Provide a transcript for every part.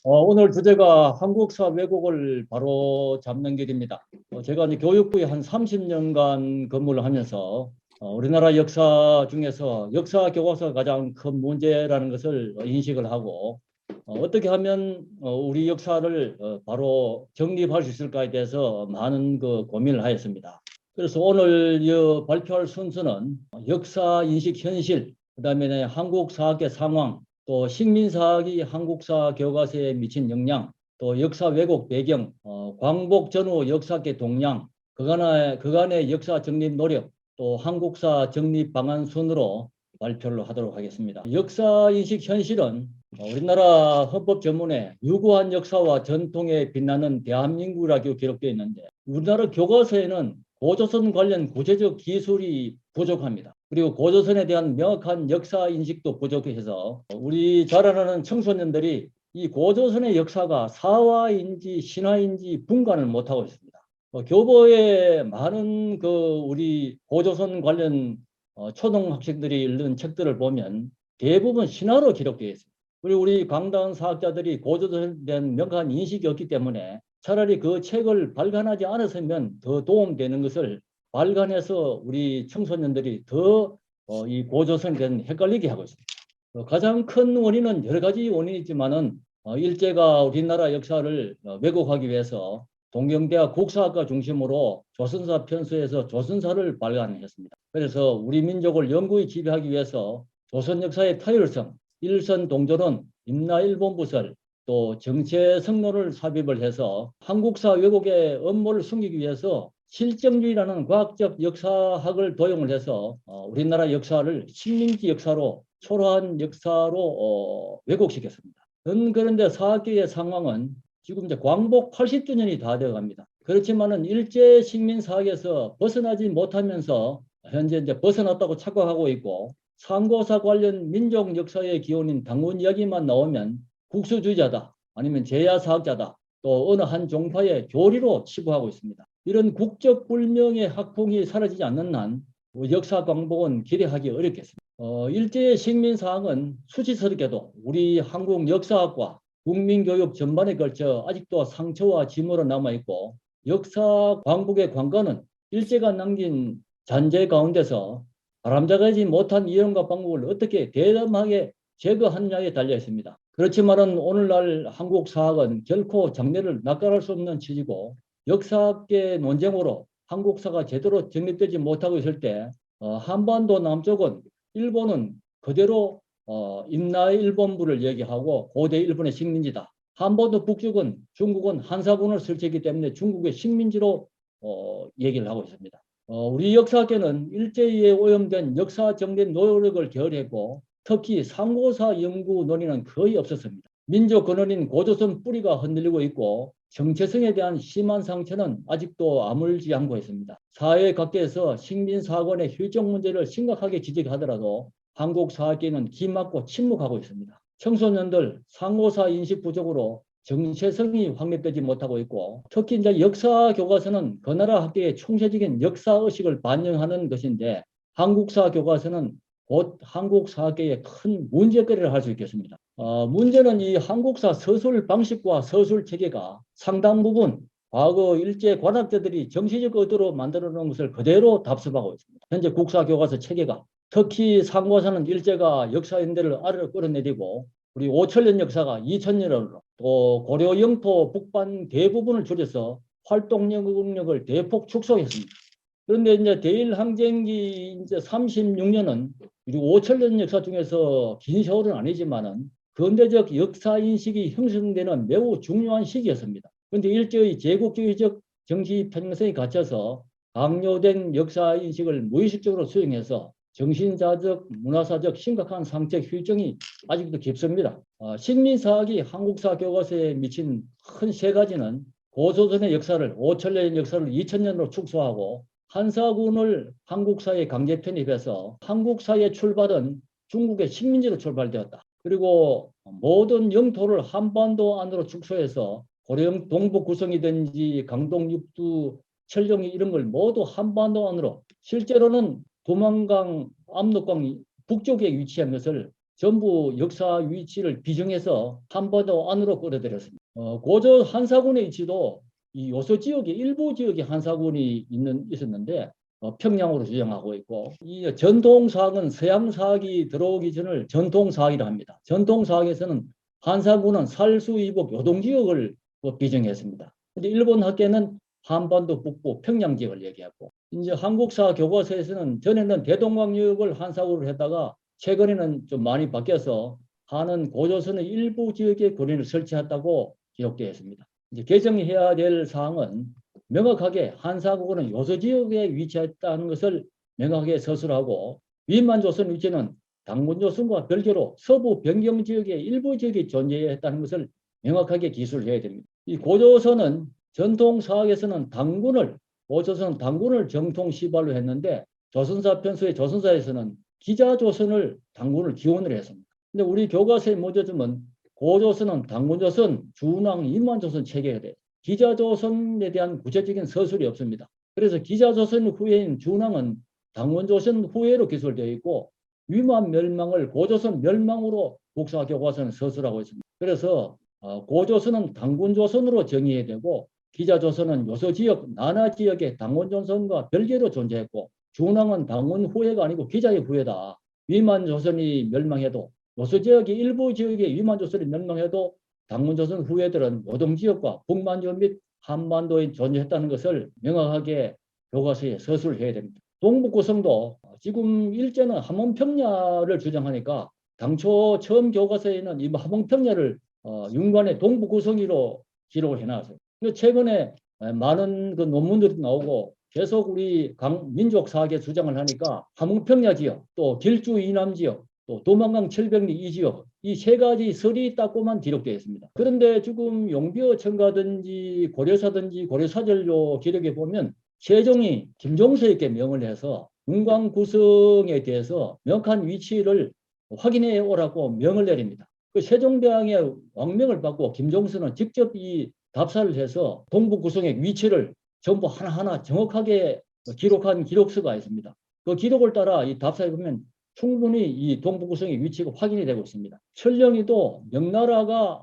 오늘 주제가 한국사 왜곡을 바로 잡는 길입니다. 제가 이제 교육부에 한 30년간 근무를 하면서 우리나라 역사 중에서 역사 교과서가 가장 큰 문제라는 것을 인식을 하고 떻게 하면 우리 역사를 바로 정립할 수 있을까에 대해서 많은 그 고민을 하였습니다. 그래서 오늘 발표할 순서는 역사 인식 현실, 그다음에 한국 사학의 상황, 또 식민사학이 한국사 교과서에 미친 영향, 또 역사 왜곡 배경, 광복 전후 역사계 동향, 그간의 역사 정립 노력, 또 한국사 정립 방안 순으로 발표를 하도록 하겠습니다. 역사 인식 현실은 우리나라 헌법 전문에 유구한 역사와 전통에 빛나는 대한민국이라고 기록되어 있는데, 우리나라 교과서에는 고조선 관련 구체적 기술이 부족합니다. 그리고 고조선에 대한 명확한 역사 인식도 부족해서 우리 자라나는 청소년들이 이 고조선의 역사가 사화인지 신화인지 분간을 못하고 있습니다. 교보에 많은 우리 고조선 관련 초등학생들이 읽는 책들을 보면 대부분 신화로 기록되어 있습니다. 그리고 우리 강다운 사학자들이 고조선에 대한 명확한 인식이 없기 때문에 차라리 그 책을 발간하지 않았으면 더 도움되는 것을 발간해서 우리 청소년들이 더 이 고조선에 대한 헷갈리게 하고 있습니다. 가장 큰 원인은 여러 가지 원인이 있지만은 일제가 우리나라 역사를 왜곡하기 위해서 동경대학 국사학과 중심으로 조선사 편수에서 조선사를 발간했습니다. 그래서 우리 민족을 영구히 지배하기 위해서 조선 역사의 타율성, 일선 동조론, 임나일본부설, 또 정체성론을 삽입을 해서 한국사 왜곡의 음모를 숨기기 위해서 실정주의라는 과학적 역사학을 도용을 해서 우리나라 역사를 식민지 역사로, 초라한 역사로 왜곡시켰습니다. 그런데 사학계의 상황은 지금 이제 광복 80주년이 다 되어 갑니다. 그렇지만은 일제 식민 사학에서 벗어나지 못하면서 현재 이제 벗어났다고 착각하고 있고, 상고사 관련 민족 역사의 기원인 당군 이야기만 나오면 국수주의자다, 아니면 제야사학자다, 또 어느 한 종파의 교리로 치부하고 있습니다. 이런 국적 불명의 학풍이 사라지지 않는 한 역사 광복은 기대하기 어렵겠습니다. 일제 식민 사항은 수치스럽게도 우리 한국 역사학과 국민교육 전반에 걸쳐 아직도 상처와 짐으로 남아있고, 역사 광복의 관건은 일제가 남긴 잔재 가운데서 바람잡지 못한 이론과 방법을 어떻게 대담하게 제거하느냐에 달려 있습니다. 그렇지만은 오늘날 한국 사학은 결코 장래를 낚아갈 수 없는 처지고, 역사학계 논쟁으로 한국사가 제대로 정립되지 못하고 있을 때 한반도 남쪽은 일본은 그대로 임나일본부를 얘기하고 고대 일본의 식민지다. 한반도 북쪽은 중국은 한사군을 설치했기 때문에 중국의 식민지로 얘기를 하고 있습니다. 우리 역사학계는 일제에 오염된 역사 정립 노력을 게을리했고, 특히 상고사 연구 논의는 거의 없었습니다. 민족 근원인 고조선 뿌리가 흔들리고 있고, 정체성에 대한 심한 상처는 아직도 아물지 않고 있습니다. 사회 각계에서 식민사관의 효율적 문제를 심각하게 지적하더라도 한국 사학계는 기막고 침묵하고 있습니다. 청소년들 상고사 인식 부족으로 정체성이 확립되지 못하고 있고, 특히 이제 역사 교과서는 그 나라 학계의 총체적인 역사 의식을 반영하는 것인데, 한국사 교과서는 곧 한국 사학계의 큰 문제거리를 할 수 있겠습니다. 문제는 이 한국사 서술 방식과 서술 체계가 상당 부분 과거 일제 관학자들이 정치적 의도로 만들어 놓은 것을 그대로 답습하고 있습니다. 현재 국사 교과서 체계가, 특히 상고사는 일제가 역사 연대를 아래로 끌어내리고 우리 5천년 역사가 2천년으로, 또 고려 영토 북반 대부분을 줄여서 활동 영역을 대폭 축소했습니다. 그런데 이제 대일 항쟁기 이제 36년은 우리 5천년 역사 중에서 긴 세월은 아니지만은 근대적 역사 인식이 형성되는 매우 중요한 시기였습니다. 그런데 일제의 제국주의적 정치 편향성이 갇혀서 강요된 역사 인식을 무의식적으로 수용해서 정신사적, 문화사적 심각한 상처 후유증이 아직도 깊습니다. 식민사학이 한국사 교과서에 미친 큰 세 가지는 고조선의 역사를 5천년 역사를 2천년으로 축소하고, 한사군을 한국사에 강제 편입해서 한국사의 출발은 중국의 식민지로 출발되었다. 그리고 모든 영토를 한반도 안으로 축소해서 고려 동북 구성이든지 강동 육두 철령이 이런 걸 모두 한반도 안으로, 실제로는 도만강 압록강 북쪽에 위치한 것을 전부 역사 위치를 비정해서 한반도 안으로 끌어들였습니다. 고조 한사군의 위치도 이 요소 지역의 일부 지역에 한사군이 있었는데 평양으로 주장하고 있고, 이 전통사학은 서양사학이 들어오기 전을 전통사학이라 합니다. 전통사학에서는 한사군은 살수이복 요동지역을 비정했습니다. 근데 일본 학계는 한반도 북부 평양 지역을 얘기하고, 이제 한국사 교과서에서는 전에는 대동강역을 한사군으로 했다가 최근에는 좀 많이 바뀌어서 한은 고조선의 일부 지역에 군인을 설치했다고 기록되어 있습니다. 이제 개정해야 될 사항은 명확하게 한사국은 요소 지역에 위치했다는 것을 명확하게 서술하고, 위만조선 위치는 당군조선과 별개로 서부 변경 지역의 일부 지역에 존재했다는 것을 명확하게 기술해야 됩니다. 이 고조선은 전통사학에서는 고조선은 당군을 정통 시발로 했는데, 조선사 편수의 조선사에서는 기자조선을 당군을 기원을 했습니다. 근데 우리 교과서의 문제점은 고조선은 당군조선, 준왕, 임만조선 체계가 돼요. 기자조선에 대한 구체적인 서술이 없습니다. 그래서 기자조선 후예인 준왕은 당군조선 후예로 기술되어 있고, 위만 멸망을 고조선 멸망으로 국사교과서는 서술하고 있습니다. 그래서 고조선은 당군조선으로 정의해야 되고, 기자조선은 요소지역, 나나지역의 당군조선과 별개로 존재했고, 준왕은 당군 후예가 아니고 기자의 후예다. 위만조선이 멸망해도, 요소지역의 일부 지역의 위만조선이 멸망해도 당군조선 후예들은 노동지역과 북만지역 및 한반도에 존재했다는 것을 명확하게 교과서에 서술해야 됩니다. 동북구성도 지금 일제는 함흥평야를 주장하니까 당초 처음 교과서에는 이 함흥평야를 윤관의 동북구성이로 기록을 해놨어요. 최근에 많은 그 논문들이 나오고 계속 우리 민족사학에 주장을 하니까 함흥평야 지역, 또 길주 이남 지역, 또 도만강 철벽리 이 지역, 이 세 가지 설이 있다고만 기록되어 있습니다. 그런데 지금 용비어 청가든지 고려사든지 고려사절로 기록에 보면 세종이 김종서에게 명을 해서 윤광 구성에 대해서 명확한 위치를 확인해 오라고 명을 내립니다. 그 세종대왕의 왕명을 받고 김종서는 직접 이 답사를 해서 동북 구성의 위치를 전부 하나하나 정확하게 기록한 기록서가 있습니다. 그 기록을 따라 이 답사에 보면 충분히 이 동북 구성의 위치가 확인이 되고 있습니다. 철령이도 명나라가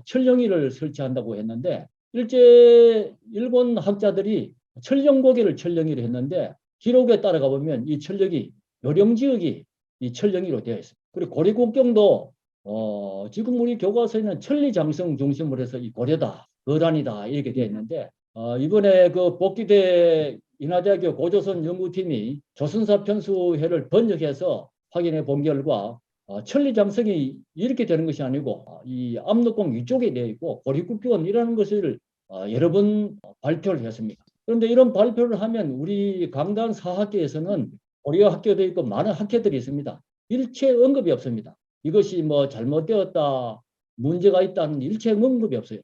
철령이를 설치한다고 했는데, 일제 일본 학자들이 철령고개를 철령이로 했는데, 기록에 따라가 보면 이 철령이 요령지역이 이 철령이로 되어 있습니다. 그리고 고리국경도 지금 우리 교과서에는 천리장성 중심으로 해서 이 고려다, 거란이다 이렇게 되어 있는데, 이번에 그 복귀대 인하대학교 고조선 연구팀이 조선사 편수회를 번역해서 확인해 본 결과 천리장성이 이렇게 되는 것이 아니고 이 압록강 위쪽에 되어 있고 고리국경이라는 것을 여러 번 발표를 했습니다. 그런데 이런 발표를 하면 우리 강단 사학계에서는 고려 학교도 있고 많은 학회들이 있습니다. 일체 언급이 없습니다. 이것이 뭐 잘못되었다, 문제가 있다는 일체 언급이 없어요.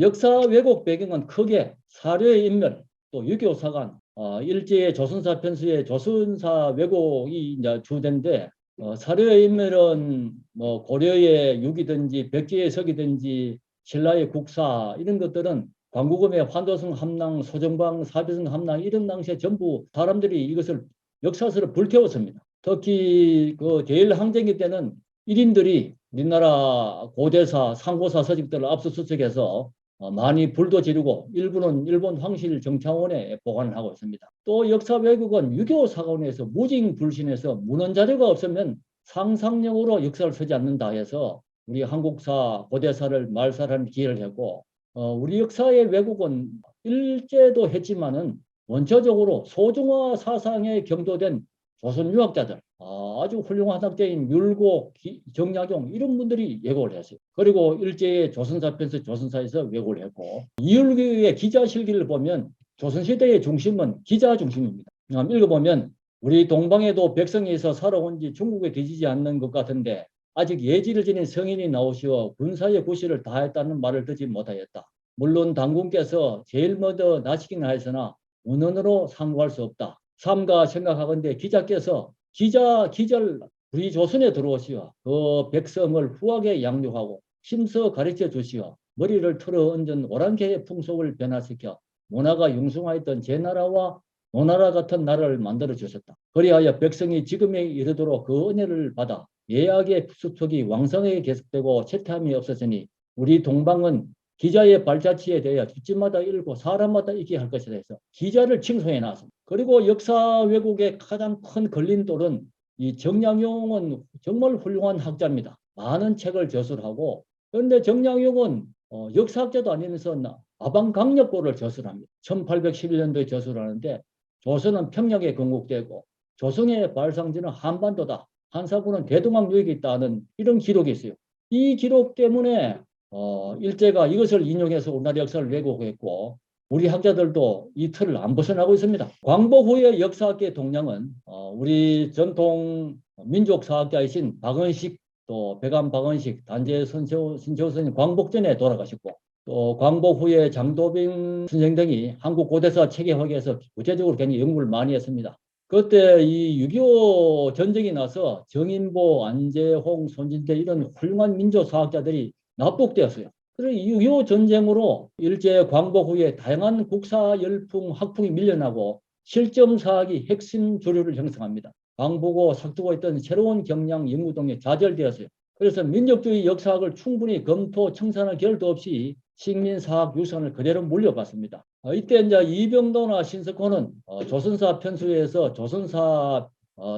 역사 왜곡 배경은 크게 사료의 인멸, 또 유교 사관, 일제의 조선사 편수의 조선사 왜곡이 이제 주된데, 사료의 인멸은 뭐 고려의 육이든지 백제의 석이든지 신라의 국사 이런 것들은 광구검의 환도성 함낭, 소정방, 사비성 함낭 이런 당시에 전부 사람들이 이것을 역사서를 불태웠습니다. 특히 그 대일항쟁기 때는 1인들이 우리나라 고대사, 상고사 서식들을 압수수색해서 많이 불도 지르고 일부는 일본 황실 정창원에 보관을 하고 있습니다. 또 역사 왜곡은 유교사관에서 무징불신해서 문헌 자료가 없으면 상상력으로 역사를 쓰지 않는다 해서 우리 한국사, 고대사를 말살하는 기회를 했고, 우리 역사의 왜곡은 일제도 했지만은 원초적으로 소중화 사상에 경도된 조선 유학자들, 아주 훌륭한 학자인 율곡, 정약용 이런 분들이 왜곡을 했어요. 그리고 일제의 조선사 편서 조선사에서 왜곡을 했고, 이율규의 기자실기를 보면 조선시대의 중심은 기자 중심입니다. 읽어보면 우리 동방에도 백성에서 살아온 지 중국에 뒤지지 않는 것 같은데 아직 예지를 지닌 성인이 나오시어 군사의 구실을 다했다는 말을 듣지 못하였다. 물론 당군께서 제일 먼저 나시긴 하였으나 원언으로 상고할 수 없다. 삼가 생각하건대 기자께서 기절 우리 조선에 들어오시어 그 백성을 후하게 양육하고 심서 가르쳐 주시어 머리를 틀어 얹은 오랑캐의 풍속을 변화시켜 문화가 융숭하였던 제 나라와 노나라 같은 나라를 만들어 주셨다. 그리하여 백성이 지금에 이르도록 그 은혜를 받아 예약의 수촉이 왕성하게 계속되고 채탐이 없었으니 우리 동방은 기자의 발자취에 대해 집집마다 읽고 사람마다 읽게 할 것이라 해서 기자를 칭송해 놨습니다. 그리고 역사 왜곡의 가장 큰 걸림돌은 이 정량용은 정말 훌륭한 학자입니다. 많은 책을 저술하고, 그런데 정량용은 역사학자도 아니면서 아방강력고를 저술합니다. 1811년도에 저술하는데 조선은 평양에 건국되고 조선의 발상지는 한반도다. 한사군은 대동강 유역에 있다는 이런 기록이 있어요. 이 기록 때문에 일제가 이것을 인용해서 우리나라 역사를 왜곡했고 우리 학자들도 이 틀을 안 벗어나고 있습니다. 광복 후의 역사학계 동량은 우리 전통 민족사학자이신 박은식, 또 백암 박은식, 단재 신채호 선생님 광복 전에 돌아가셨고, 또 광복 후에 장도빙 선생 등이 한국 고대사 체계화에서 구체적으로 굉장히 연구를 많이 했습니다. 그때 이 6.25 전쟁이 나서 정인보, 안재홍, 손진태 이런 훌륭한 민족사학자들이 납북되었어요. 그래서 6.25 전쟁으로 일제 광복 후에 다양한 국사 열풍, 학풍이 밀려나고 실점사학이 핵심 주류를 형성합니다. 광복고 삭두고 있던 새로운 경향 연구 동력이 좌절되었어요. 그래서 민족주의 역사학을 충분히 검토, 청산할 겨를도 없이 식민사학 유산을 그대로 물려받습니다. 이때 이제 이병도나 신석호는 조선사 편수에서 조선사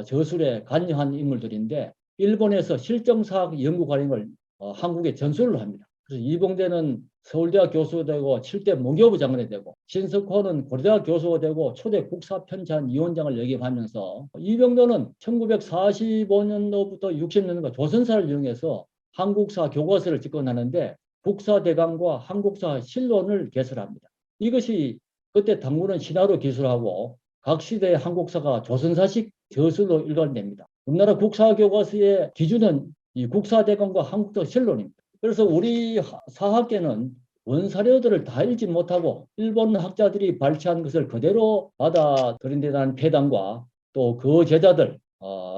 저술에 관여한 인물들인데 일본에서 실정사학 연구 과정을 한국에 전수를 합니다. 그래서 이봉대는 서울대학 교수가 되고 7대 문교부 장관이 되고 신석호는 고려대학 교수가 되고 초대 국사편찬 위원장을 역임하면서 이병도는 1945년도부터 60년도가 조선사를 이용해서 한국사 교과서를 집권하는데 국사대강과 한국사 실론을 개설합니다. 이것이 그때 당군은 신화로 기술하고 각 시대의 한국사가 조선사식 저술로 일관됩니다. 우리나라 국사교과서의 기준은 이 국사대강과 한국사 실론입니다. 그래서 우리 사학계는 원사료들을 다 읽지 못하고 일본 학자들이 발췌한 것을 그대로 받아들인 데 대한 폐단과 또 그 제자들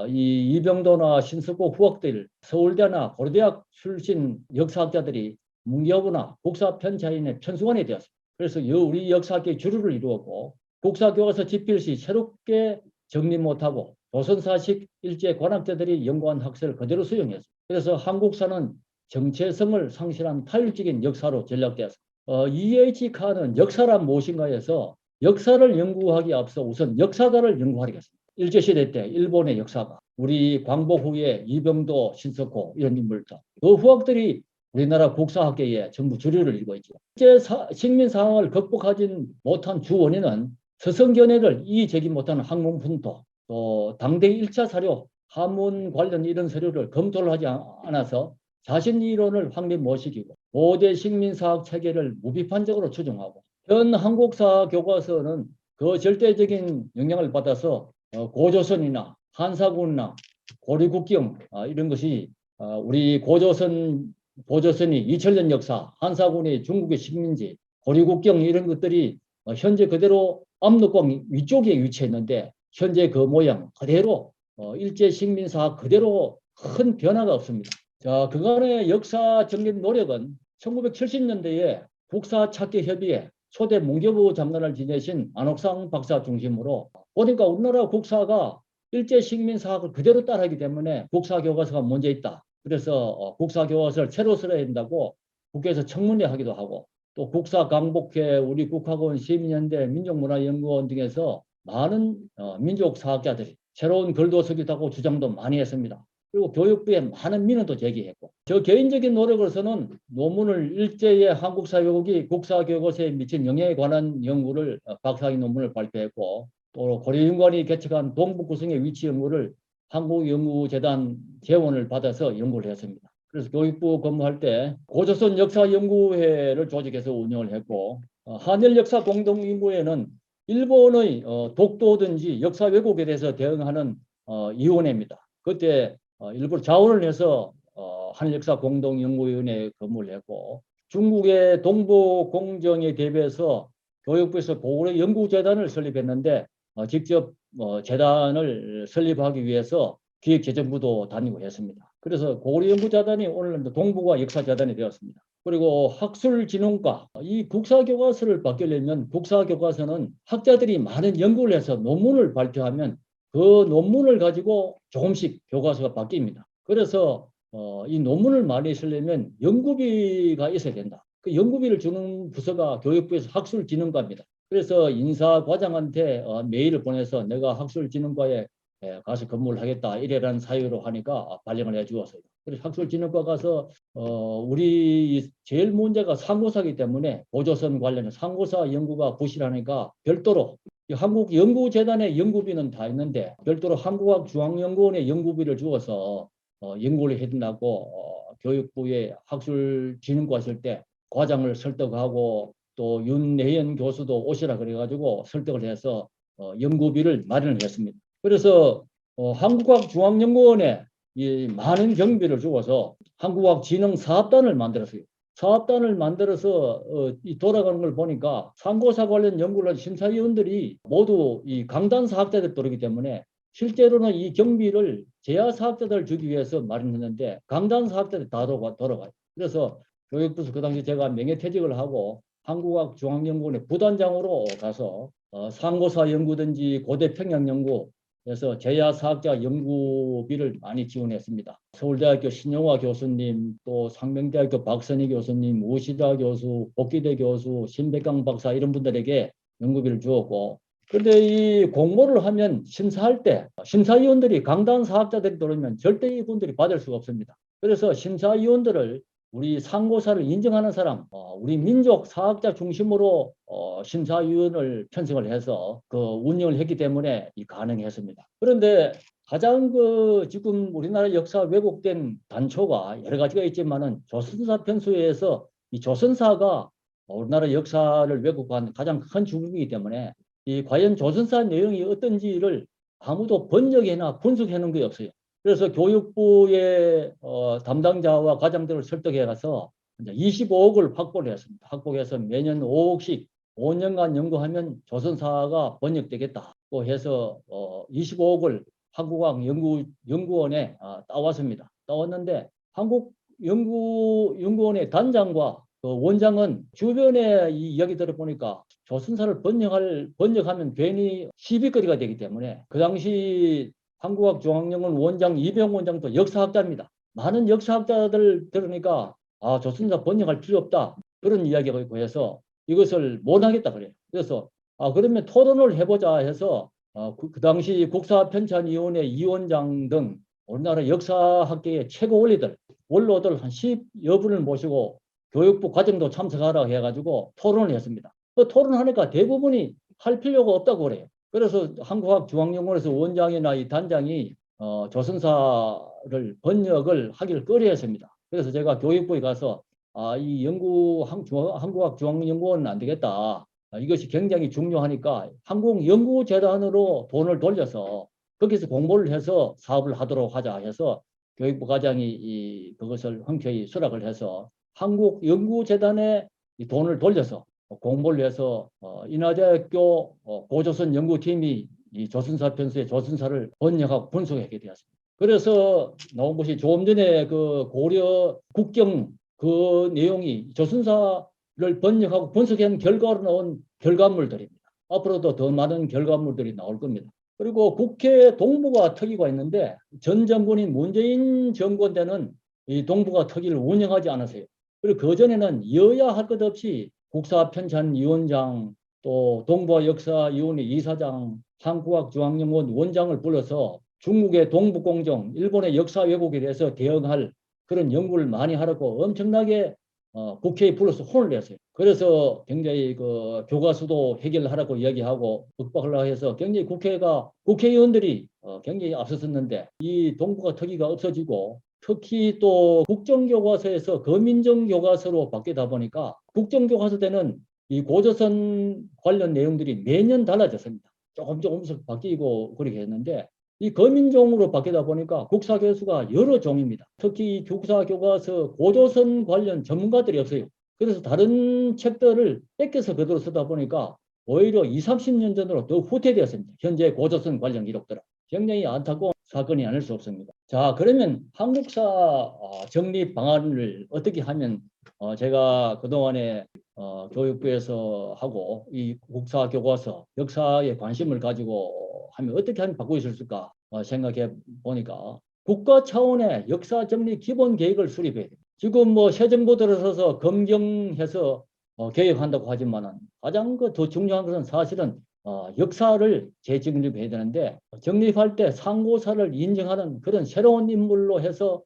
이 이병도나 신석호 후학들 서울대나 고려대학 출신 역사학자들이 문교부나 국사편찬인의 편수관이 되었습니다. 그래서 우리 역사학계의 주류를 이루었고 국사교과서 집필시 새롭게 정리 못하고 조선사식 일제 관학자들이 연구한 학설을 그대로 수용했습니다. 그래서 한국사는 정체성을 상실한 타율적인 역사로 전락되었습니다. E.H. 칸은 역사란 무엇인가에서 역사를 연구하기 앞서 우선 역사가를 연구하겠습니다. 일제시대 때 일본의 역사가, 우리 광복 후에 이병도, 신석호 이런 인물들, 그 후학들이 우리나라 국사학계에 전부 주류를 이루고 있죠. 실제 식민 상황을 극복하지 못한 주 원인은 서성견해를 이의제기 못하는 항공분도, 또 당대 1차 사료, 한문 관련 이런 서류를 검토를 하지 않아서 자신 이론을 확립 못 시키고 고대 식민사학 체계를 무비판적으로 추종하고 현 한국사 교과서는 그 절대적인 영향을 받아서 고조선이나 한사군이나 고려국경 이런 것이 우리 고조선이 2000년 역사, 한사군이 중국의 식민지, 고려국경 이런 것들이 현재 그대로 압록강 위쪽에 위치했는데 현재 그 모양 그대로 일제 식민사학 그대로 큰 변화가 없습니다. 자, 그간의 역사 정립 노력은 1970년대에 국사찾기협의회 초대 문교부 장관을 지내신 안옥상 박사 중심으로 보니까 우리나라 국사가 일제 식민사학을 그대로 따르기 때문에 국사교과서가 문제 있다. 그래서 국사교과서를 새로 써야 된다고 국회에서 청문회 하기도 하고 또 국사강복회, 우리 국학원, 시민연대, 민족문화연구원 등에서 많은 민족사학자들이 새로운 글도 쓰기도 하고 주장도 많이 했습니다. 그리고 교육부에 많은 민원도 제기했고 저 개인적인 노력으로서는 논문을 일제의 한국사 왜곡이 국사교과서에 미친 영향에 관한 연구를 박사학위 논문을 발표했고 또 고려연구원이 개척한 동북구성의 위치 연구를 한국연구재단 재원을 받아서 연구를 했습니다. 그래서 교육부 근무할 때 고조선 역사연구회를 조직해서 운영을 했고 한일 역사 공동연구회는 일본의 독도든지 역사 왜곡에 대해서 대응하는 위원회입니다. 그때 일부러 자원을 해서 한일역사 공동연구위원회에 근무를 했고 중국의 동북공정에 대비해서 교육부에서 고구려 연구재단을 설립했는데 직접 재단을 설립하기 위해서 기획재정부도 다니고 했습니다. 그래서 고구려 연구재단이 오늘날 동북아 역사재단이 되었습니다. 그리고 학술진흥과 이 국사교과서를 바뀌려면 국사교과서는 학자들이 많은 연구를 해서 논문을 발표하면 그 논문을 가지고 조금씩 교과서가 바뀝니다. 그래서 이 논문을 많이 쓰려면 연구비가 있어야 된다. 그 연구비를 주는 부서가 교육부에서 학술진흥과입니다. 그래서 인사과장한테 메일을 보내서 내가 학술진흥과에 가서 근무를 하겠다 이래라는 사유로 하니까 발령을 해주었어요. 그래서 학술진흥과 가서 우리 제일 문제가 상고사이기 때문에 보조선 관련해 상고사 연구가 부실하니까 별도로 한국연구재단의 연구비는 다 있는데 별도로 한국학중앙연구원의 연구비를 주어서 연구를 해준다고 교육부의 학술진흥과 있을 때 과장을 설득하고 또 윤내현 교수도 오시라 그래가지고 설득을 해서 연구비를 마련을 했습니다. 그래서 한국학중앙연구원에 이 많은 경비를 주어서 한국학진흥사업단을 만들었어요. 사업단을 만들어서 이 돌아가는 걸 보니까 상고사 관련 연구를 한 심사위원들이 모두 이 강단 사학자들 들어오기 때문에 실제로는 이 경비를 재야 사학자들 주기 위해서 마련했는데 강단 사학자들 다 돌아가요. 그래서 교육부에서 그 당시 제가 명예퇴직을 하고 한국학중앙연구원의 부단장으로 가서 상고사 연구든지 고대평양 연구에서 재야 사학자 연구비를 많이 지원했습니다. 서울대학교 신용화 교수님, 또 상명대학교 박선희 교수님, 우시다 교수, 복기대 교수, 신백강 박사 이런 분들에게 연구비를 주었고, 그런데 이 공모를 하면 심사할 때 심사위원들이 강단 사학자들이 들어오면 절대 이분들이 받을 수가 없습니다. 그래서 심사위원들을 우리 상고사를 인정하는 사람, 우리 민족 사학자 중심으로 심사위원을 편성을 해서 그 운영을 했기 때문에 가능했습니다. 그런데 가장 지금 우리나라 역사 왜곡된 단초가 여러 가지가 있지만은 조선사 편수에서 이 조선사가 우리나라 역사를 왜곡한 가장 큰 주범이기 때문에 이 과연 조선사 내용이 어떤지를 아무도 번역해나 분석해 놓은 게 없어요. 그래서 교육부의 담당자와 과장들을 설득해 가서 25억을 확보를 했습니다. 확보해서 매년 5억씩 5년간 연구하면 조선사가 번역되겠다고 해서 25억을 한국학연구원에 따왔습니다. 따왔는데 한국연구원의 단장과 그 원장은 주변에 이 이야기 들어보니까 조선사를 번역하면 괜히 시비거리가 되기 때문에 그 당시 한국학중앙연구원 원장 이병 원장도 역사학자입니다. 많은 역사학자들 들으니까 조선사 번역할 필요 없다 그런 이야기가 있고 해서 이것을 못 하겠다 그래요. 그래서 그러면 토론을 해보자 해서 그 당시 국사편찬위원회 위원장 등 우리나라 역사학계의 최고 원로들 한 10여 분을 모시고 교육부 과정도 참석하라고 해가지고 토론을 했습니다. 그 토론하니까 대부분이 할 필요가 없다고 그래요. 그래서 한국학중앙연구원에서 원장이나 이 단장이 조선사를 번역을 하기를 꺼려했습니다. 그래서 제가 교육부에 가서 이 한국학중앙연구원은 안 되겠다. 이것이 굉장히 중요하니까 한국연구재단으로 돈을 돌려서 거기서 공모를 해서 사업을 하도록 하자 해서 교육부 과장이 그것을 흔쾌히 수락을 해서 한국연구재단에 돈을 돌려서 공모를 해서 인하대학교 고조선 연구팀이 이 조선사 편수의 조선사를 번역하고 분석하게 되었습니다. 그래서 나온 것이 조금 전에 그 고려 국경 그 내용이 조선사를 번역하고 분석한 결과로 나온 결과물들입니다. 앞으로도 더 많은 결과물들이 나올 겁니다. 그리고 국회 동북아 특위가 있는데 전 정권인 문재인 정권 때는 이 동북아 특위를 운영하지 않았어요. 그리고 그전에는 여야 할 것 없이 국사편찬위원장 또 동북아 역사위원회 이사장 한국학중앙연구원 원장을 불러서 중국의 동북공정 일본의 역사 왜곡에 대해서 대응할 그런 연구를 많이 하라고 엄청나게 국회에 불러서 혼을 냈어요. 그래서 굉장히 그 교과서도 해결하라고 이야기하고 윽박하려고 해서 굉장히 국회의원들이 굉장히 앞섰었는데 이 동북아 특위가 없어지고 특히 또 국정교과서에서 거민정 교과서로 바뀌다 보니까 국정교과서 때는 이 고조선 관련 내용들이 매년 달라졌습니다. 조금씩 바뀌고 그렇게 했는데 이 거민종으로 바뀌다 보니까 국사교수가 여러 종입니다. 특히 이 국사교과서 고조선 관련 전문가들이 없어요. 그래서 다른 책들을 뺏겨서 그대로 쓰다 보니까 오히려 20, 30년 전으로 더 후퇴되었습니다. 현재 고조선 관련 기록들은. 굉장히 안타까운 사건이 아닐 수 없습니다. 자, 그러면 한국사 정립 방안을 어떻게 하면 제가 그동안에 교육부에서 하고 이 국사 교과서 역사에 관심을 가지고 하면 어떻게 하면 바꿀 수 있을까 생각해 보니까 국가 차원의 역사 정리 기본 계획을 수립해야 돼요. 지금 뭐 새 정부 들어서서 검경해서 개혁한다고 하지만은 가장 더 중요한 것은 사실은 역사를 재정립해야 되는데 정립할 때 상고사를 인정하는 그런 새로운 인물로 해서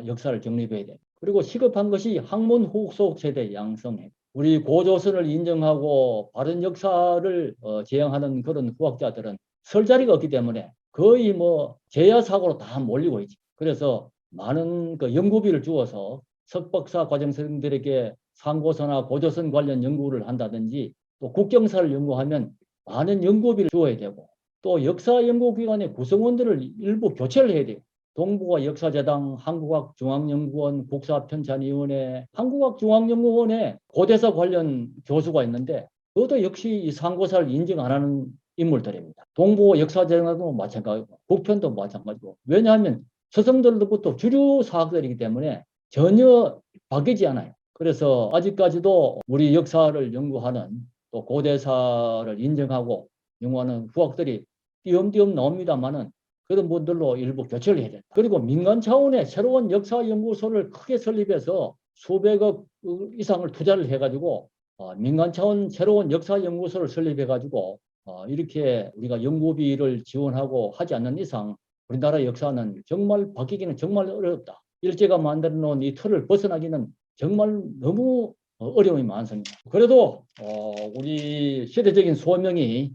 역사를 정립해야 돼요. 그리고 시급한 것이 학문 후속 세대 양성해. 우리 고조선을 인정하고 바른 역사를 지향하는 그런 후학자들은 설 자리가 없기 때문에 거의 뭐 제야 사고로 다 몰리고 있지. 그래서 많은 그 연구비를 주어서 석박사 과정생들에게 상고서나 고조선 관련 연구를 한다든지 또 국경사를 연구하면 많은 연구비를 주어야 되고 또 역사 연구기관의 구성원들을 일부 교체를 해야 돼요. 동북아 역사재당, 한국학중앙연구원, 국사편찬위원회, 한국학중앙연구원에 고대사 관련 교수가 있는데 그것도 역시 이 상고사를 인정 안 하는 인물들입니다. 동북아 역사재당도 마찬가지고 북편도 마찬가지고 왜냐하면 서성들로부터 주류 사학들이기 때문에 전혀 바뀌지 않아요. 그래서 아직까지도 우리 역사를 연구하는 또 고대사를 인정하고 연구하는 후학들이 띄엄띄엄 나옵니다만은 그런 분들로 일부 교체를 해야 된다. 그리고 민간 차원의 새로운 역사연구소를 크게 설립해서 수백억 이상을 투자를 해가지고 민간 차원 새로운 역사연구소를 설립해가지고 이렇게 우리가 연구비를 지원하고 하지 않는 이상 우리나라 역사는 정말 바뀌기는 정말 어렵다. 일제가 만들어 놓은 이 틀을 벗어나기는 정말 너무 어려움이 많습니다. 그래도 우리 세대적인 소명이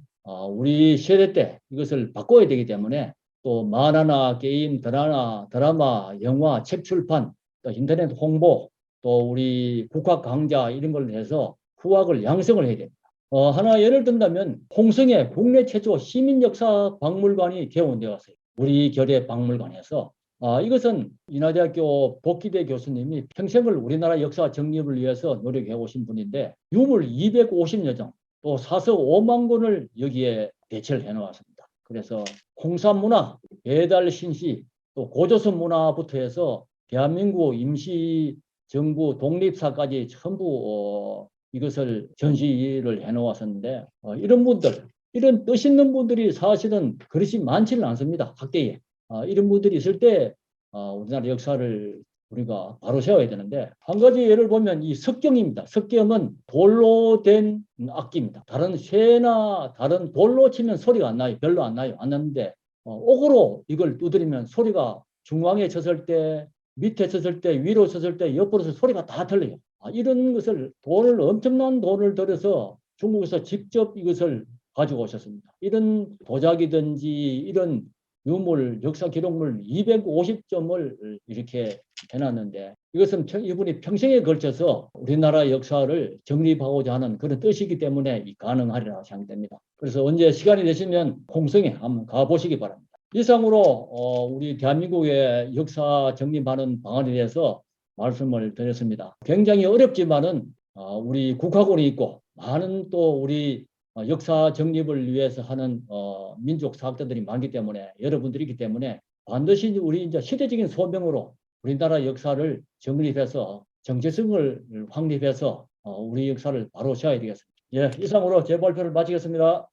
우리 세대 때 이것을 바꿔야 되기 때문에 또 만화나 게임, 드라마, 영화, 책 출판, 또 인터넷 홍보, 또 우리 국학 강좌 이런 걸 해서 후학을 양성을 해야 됩니다. 하나 예를 든다면 홍성에 국내 최초 시민역사박물관이 개원되었어요. 우리 결의 박물관에서 이것은 인하대학교 복희대 교수님이 평생을 우리나라 역사 정립을 위해서 노력해 오신 분인데 유물 250여 종, 또 사서 5만 권을 여기에 배치를 해 놓았습니다. 그래서 홍산 문화, 배달 신시, 또 고조선 문화부터 해서 대한민국 임시 정부 독립사까지 전부 이것을 전시를 해 놓았었는데 이런 분들, 이런 뜻 있는 분들이 사실은 그릇이 많지는 않습니다. 학계에. 이런 분들이 있을 때 우리나라 역사를 우리가 바로 세워야 되는데 한 가지 예를 보면 이 석경입니다. 석경은 돌로 된 악기입니다. 다른 쇠나 다른 돌로 치면 소리가 안 나요. 별로 안 나요. 안 나는데 옥으로 이걸 두드리면 소리가 중앙에 쳤을 때, 밑에 쳤을 때, 위로 쳤을 때, 옆으로 쳤을 때 소리가 다 틀려요. 이런 것을 엄청난 돈을 들여서 중국에서 직접 이것을 가지고 오셨습니다. 이런 도자기든지 이런 유물, 역사 기록물 250점을 이렇게 해놨는데 이것은 이분이 평생에 걸쳐서 우리나라 역사를 정립하고자 하는 그런 뜻이기 때문에 가능하리라 생각됩니다. 그래서 언제 시간이 되시면 홍성에 한번 가보시기 바랍니다. 이상으로 우리 대한민국의 역사 정립하는 방안에 대해서 말씀을 드렸습니다. 굉장히 어렵지만은 우리 국학원이 있고 많은 또 우리 역사 정립을 위해서 하는 민족 사학자들이 많기 때문에 여러분들이 있기 때문에 반드시 우리 이제 시대적인 소명으로 우리나라 역사를 정립해서 정체성을 확립해서 우리 역사를 바로 세워야 되겠습니다. 예, 이상으로 제 발표를 마치겠습니다.